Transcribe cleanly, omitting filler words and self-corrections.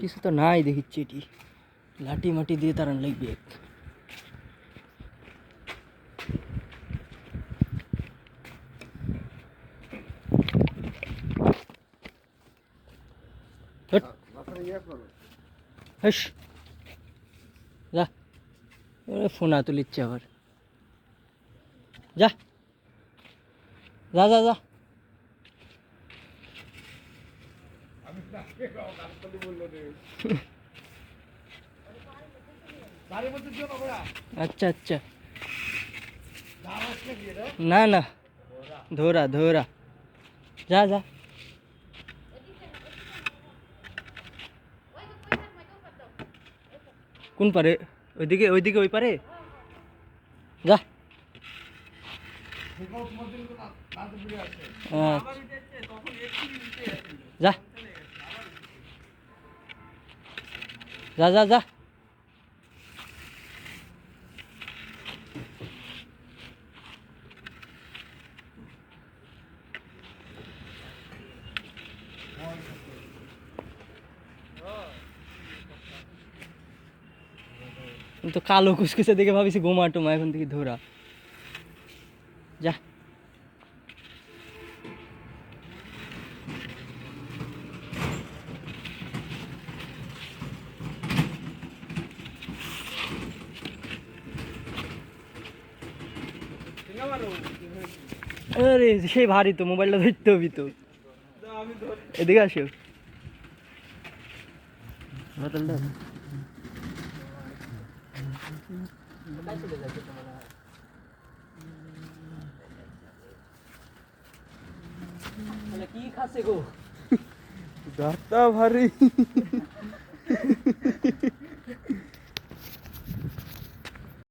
কিছু তো নাই দেখিচ্ছি এটি লাঠি মাটি দিয়ে তারান লাগবে যা ফোনা তুলিচ্ছে আবার যা যা যা যা আচ্ছা আচ্ছা না না ধরা ধরা যা যা কোন পারে ওইদিকে ওইদিকে ওই পারে যা যা যা যা যা তো কালো কুসকুসে দেখে ভাবিছি গোমা টোমা এখন থেকে ধরা যা আরে সেই ভারী তো মোবাইলটা ধরতে হবি তো এদিকে আসো বোতলটা কি খাচ্ছে গো গাটা ভারী